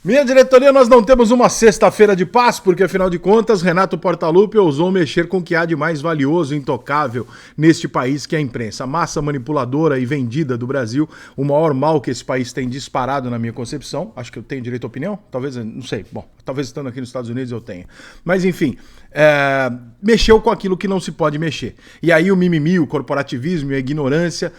Minha diretoria, nós não temos uma sexta-feira de paz, porque afinal de contas, Renato Portaluppi ousou mexer com o que há de mais valioso e intocável neste país, que é a imprensa. A massa manipuladora e vendida do Brasil, o maior mal que esse país tem disparado na minha concepção. Acho que eu tenho direito à opinião? Talvez, não sei. Bom, talvez estando aqui nos Estados Unidos eu tenha. Mas enfim, mexeu com aquilo que não se pode mexer. E aí o mimimi, o corporativismo e a ignorância,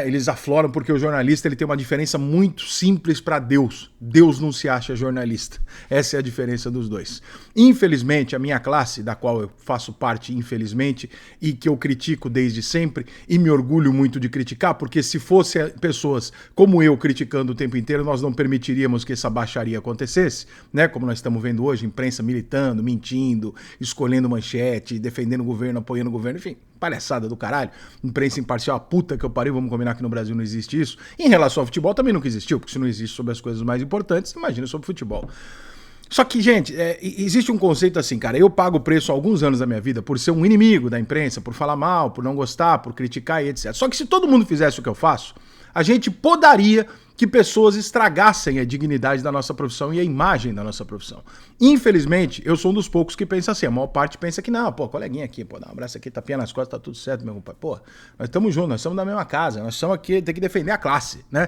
eles afloram porque o jornalista ele tem uma diferença muito simples para Deus. Deus não se acha jornalista. Essa é a diferença dos dois. Infelizmente, a minha classe, da qual eu faço parte, infelizmente, e que eu critico desde sempre, e me orgulho muito de criticar, porque se fosse pessoas como eu criticando o tempo inteiro, nós não permitiríamos que essa baixaria acontecesse, né? Como nós estamos vendo hoje, imprensa militando, mentindo, escolhendo manchete, defendendo o governo, apoiando o governo, enfim, palhaçada do caralho. Imprensa imparcial, a puta que eu parei, vamos combinar que no Brasil não existe isso. Em relação ao futebol também nunca existiu, porque se não existe sobre as coisas mais importantes, imagina sobre futebol. Só que, gente, existe um conceito assim, cara, eu pago o preço há alguns anos da minha vida por ser um inimigo da imprensa, por falar mal, por não gostar, por criticar e etc. Só que se todo mundo fizesse o que eu faço, a gente podaria que pessoas estragassem a dignidade da nossa profissão e a imagem da nossa profissão. Infelizmente, eu sou um dos poucos que pensa assim, a maior parte pensa que não, pô, coleguinha aqui, pô, dá um abraço aqui, tapinha nas costas, tá tudo certo, meu compadre. Pô, nós estamos juntos, nós estamos da mesma casa, nós estamos aqui, tem que defender a classe, né?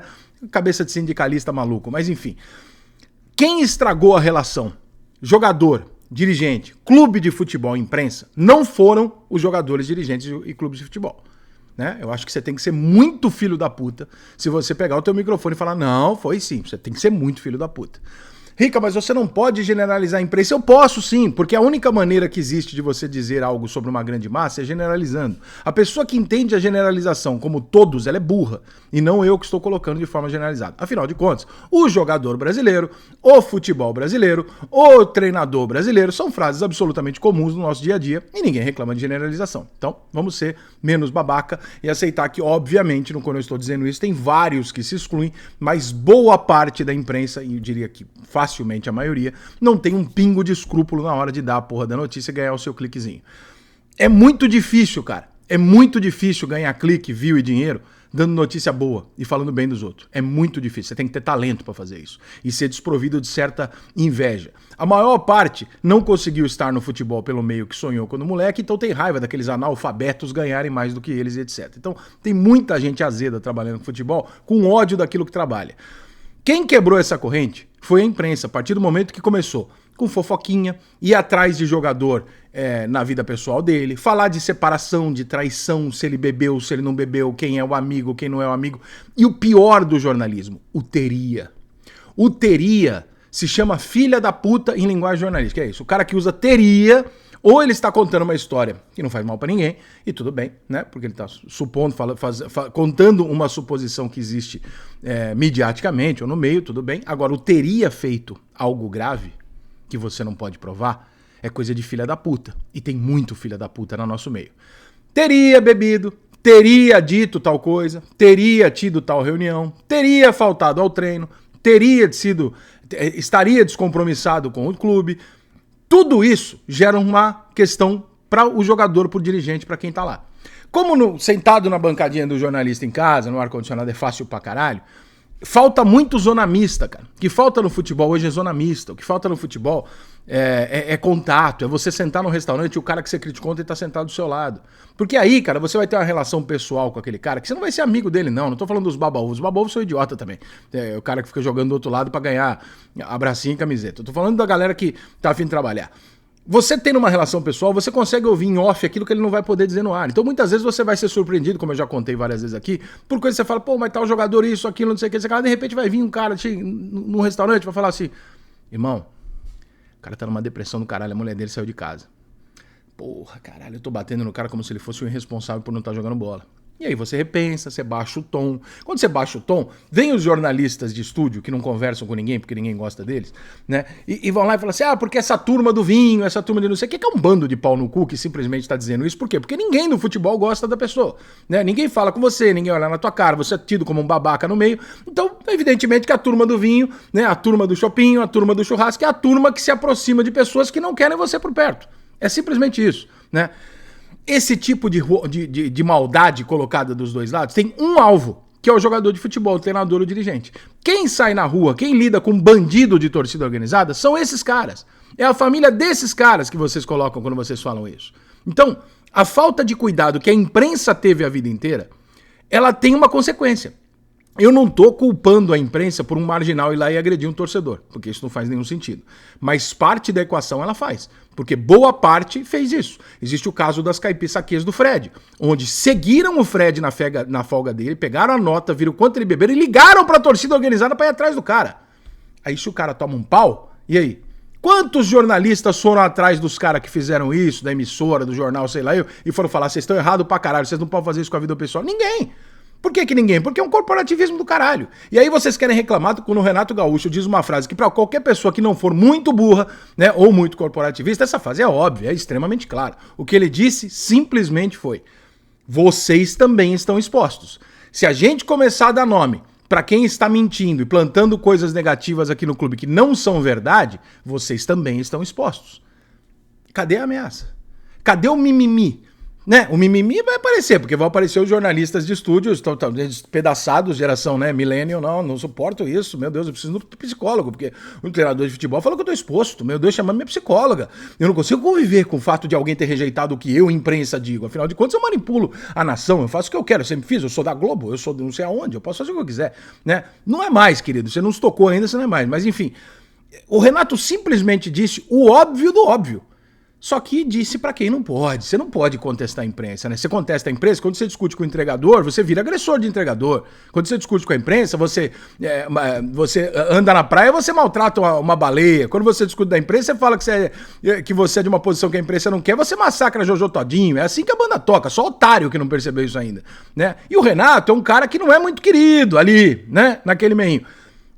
Cabeça de sindicalista maluco, mas enfim. Quem estragou a relação jogador, dirigente, clube de futebol e imprensa não foram os jogadores, dirigentes e clubes de futebol. Né? Eu acho que você tem que ser muito filho da puta se você pegar o teu microfone e falar, não, foi sim, você tem que ser muito filho da puta. Rica, mas você não pode generalizar a imprensa. Eu posso sim, porque a única maneira que existe de você dizer algo sobre uma grande massa é generalizando. A pessoa que entende a generalização como todos, ela é burra, e não eu que estou colocando de forma generalizada. Afinal de contas, o jogador brasileiro, o futebol brasileiro, o treinador brasileiro, são frases absolutamente comuns no nosso dia a dia, e ninguém reclama de generalização. Então, vamos ser menos babaca e aceitar que, obviamente, quando eu estou dizendo isso, tem vários que se excluem, mas boa parte da imprensa, e eu diria que facilmente a maioria, não tem um pingo de escrúpulo na hora de dar a porra da notícia e ganhar o seu cliquezinho. É muito difícil, cara. É muito difícil ganhar clique, view e dinheiro dando notícia boa e falando bem dos outros. É muito difícil. Você tem que ter talento pra fazer isso. E ser desprovido de certa inveja. A maior parte não conseguiu estar no futebol pelo meio que sonhou quando moleque, então tem raiva daqueles analfabetos ganharem mais do que eles e etc. Então tem muita gente azeda trabalhando com futebol com ódio daquilo que trabalha. Quem quebrou essa corrente foi a imprensa, a partir do momento que começou com fofoquinha, ir atrás de jogador na vida pessoal dele, falar de separação, de traição, se ele bebeu, se ele não bebeu, quem é o amigo, quem não é o amigo. E o pior do jornalismo, o teria. O teria se chama filha da puta em linguagem jornalística, é isso. O cara que usa teria, ou ele está contando uma história que não faz mal pra ninguém, e tudo bem, né? Porque ele está supondo, contando uma suposição que existe midiaticamente ou no meio, tudo bem. Agora, o teria feito algo grave, que você não pode provar, é coisa de filha da puta. E tem muito filha da puta no nosso meio. Teria bebido, teria dito tal coisa, teria tido tal reunião, teria faltado ao treino, estaria descompromissado com o clube. Tudo isso gera uma questão para o jogador, para o dirigente, para quem tá lá. Como sentado na bancadinha do jornalista em casa, no ar-condicionado é fácil pra caralho, falta muito zona mista, cara. O que falta no futebol hoje é zona mista. O que falta no futebol é contato, é você sentar no restaurante e o cara que você criticou ontem tá sentado do seu lado. Porque aí, cara, você vai ter uma relação pessoal com aquele cara que você não vai ser amigo dele, não. Não tô falando dos baba-ovos. Os baba-ovos são idiota também. É o cara que fica jogando do outro lado pra ganhar abracinho e camiseta. Eu tô falando da galera que tá a fim de trabalhar. Você tendo uma relação pessoal, você consegue ouvir em off aquilo que ele não vai poder dizer no ar. Então muitas vezes você vai ser surpreendido, como eu já contei várias vezes aqui, por coisa que você fala, pô, mas tá o jogador isso, aquilo, não sei o que, de repente vai vir um cara num restaurante, vai falar assim, irmão, o cara tá numa depressão do caralho, a mulher dele saiu de casa. Porra, caralho, eu tô batendo no cara como se ele fosse o irresponsável por não estar jogando bola. E aí você repensa, você baixa o tom. Quando você baixa o tom, vem os jornalistas de estúdio que não conversam com ninguém, porque ninguém gosta deles, né? E vão lá e falam assim, porque essa turma do vinho, essa turma de não sei o que é um bando de pau no cu que simplesmente está dizendo isso. Por quê? Porque ninguém no futebol gosta da pessoa, né? Ninguém fala com você, ninguém olha na tua cara, você é tido como um babaca no meio. Então, evidentemente que a turma do vinho, né? A turma do shopping, a turma do churrasco é a turma que se aproxima de pessoas que não querem você por perto. É simplesmente isso, né? Esse tipo de maldade colocada dos dois lados tem um alvo, que é o jogador de futebol, o treinador, o dirigente. Quem sai na rua, quem lida com bandido de torcida organizada, são esses caras. É a família desses caras que vocês colocam quando vocês falam isso. Então, a falta de cuidado que a imprensa teve a vida inteira, ela tem uma consequência. Eu não tô culpando a imprensa por um marginal ir lá e agredir um torcedor, porque isso não faz nenhum sentido. Mas parte da equação ela faz, porque boa parte fez isso. Existe o caso das caipiçaquias do Fred, onde seguiram o Fred na folga dele, pegaram a nota, viram quanto ele beberam e ligaram pra torcida organizada pra ir atrás do cara. Aí se o cara toma um pau, e aí? Quantos jornalistas foram atrás dos caras que fizeram isso, da emissora, do jornal, sei lá, e foram falar, vocês estão errados pra caralho, vocês não podem fazer isso com a vida pessoal? Ninguém! Por que ninguém? Porque é um corporativismo do caralho. E aí vocês querem reclamar quando o Renato Gaúcho diz uma frase que pra qualquer pessoa que não for muito burra, né, ou muito corporativista, essa frase é óbvia, é extremamente clara. O que ele disse simplesmente foi: vocês também estão expostos. Se a gente começar a dar nome pra quem está mentindo e plantando coisas negativas aqui no clube que não são verdade, vocês também estão expostos. Cadê a ameaça? Cadê o mimimi? Né? O mimimi vai aparecer, porque vão aparecer os jornalistas de estúdio, despedaçados, geração, né, millennial, não suporto isso, meu Deus, eu preciso de um psicólogo, porque um treinador de futebol falou que eu tô exposto, meu Deus, chamando minha psicóloga. Eu não consigo conviver com o fato de alguém ter rejeitado o que eu, imprensa, digo. Afinal de contas, eu manipulo a nação, eu faço o que eu quero, eu sempre fiz, eu sou da Globo, eu sou de não sei aonde, eu posso fazer o que eu quiser, né? Não é mais, querido, você não se tocou ainda, você não é mais, mas enfim, o Renato simplesmente disse o óbvio do óbvio. Só que disse pra quem não pode. Você não pode contestar a imprensa, né? Você contesta a imprensa, quando você discute com o entregador, você vira agressor de entregador. Quando você discute com a imprensa, você anda na praia, você maltrata uma baleia. Quando você discute da imprensa, você fala que você é de uma posição que a imprensa não quer, você massacra Jojo Todinho. É assim que a banda toca, só otário que não percebeu isso ainda, né? E o Renato é um cara que não é muito querido ali, né? Naquele meio.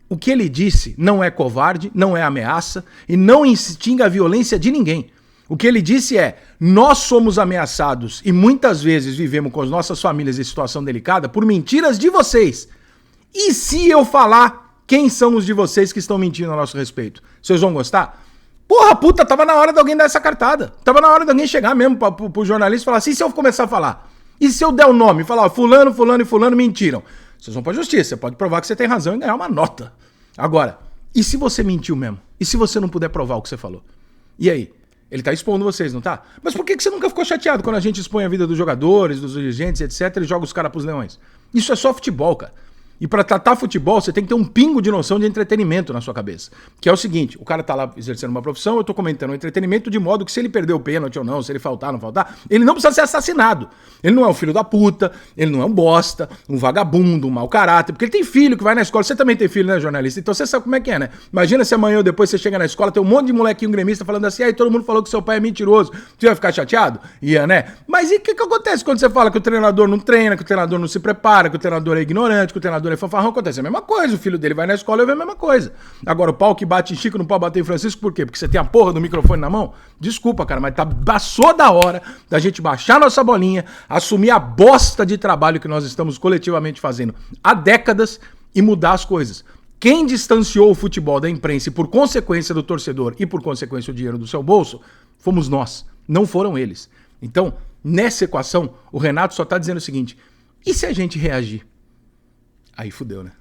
O que ele disse não é covarde, não é ameaça e não instiga a violência de ninguém. O que ele disse é: nós somos ameaçados e muitas vezes vivemos com as nossas famílias em situação delicada por mentiras de vocês. E se eu falar quem são os de vocês que estão mentindo a nosso respeito? Vocês vão gostar? Porra, puta, tava na hora de alguém dar essa cartada. Tava na hora de alguém chegar mesmo pro jornalista e falar assim: e se eu começar a falar? E se eu der o nome e falar, fulano, fulano e fulano mentiram? Vocês vão pra justiça, você pode provar que você tem razão e ganhar uma nota. Agora, e se você mentiu mesmo? E se você não puder provar o que você falou? E aí? Ele tá expondo vocês, não tá? Mas por que você nunca ficou chateado quando a gente expõe a vida dos jogadores, dos dirigentes, etc, e joga os caras pros leões? Isso é só futebol, cara. E pra tratar futebol, você tem que ter um pingo de noção de entretenimento na sua cabeça. Que é o seguinte, o cara tá lá exercendo uma profissão, eu tô comentando o entretenimento de modo que se ele perder o pênalti ou não, se ele faltar ou não faltar, ele não precisa ser assassinado. Ele não é um filho da puta, ele não é um bosta, um vagabundo, um mau caráter, porque ele tem filho que vai na escola. Você também tem filho, né, jornalista? Então você sabe como é que é, né? Imagina se amanhã ou depois você chega na escola, tem um monte de molequinho gremista falando assim, aí todo mundo falou que seu pai é mentiroso. Você vai ficar chateado? Ia, né? Mas e o que acontece quando você fala que o treinador não treina, que o treinador não se prepara, que o treinador é ignorante, que o treinador é fanfarrão? Acontece a mesma coisa, o filho dele vai na escola e vê a mesma coisa. Agora, o pau que bate em Chico não pode bater em Francisco, por quê? Porque você tem a porra do microfone na mão? Desculpa, cara, mas passou da hora da gente baixar nossa bolinha, assumir a bosta de trabalho que nós estamos coletivamente fazendo há décadas e mudar as coisas. Quem distanciou o futebol da imprensa e, por consequência, do torcedor e, por consequência, o dinheiro do seu bolso, fomos nós, não foram eles. Então, nessa equação, o Renato só tá dizendo o seguinte: e se a gente reagir? Aí fudeu, né?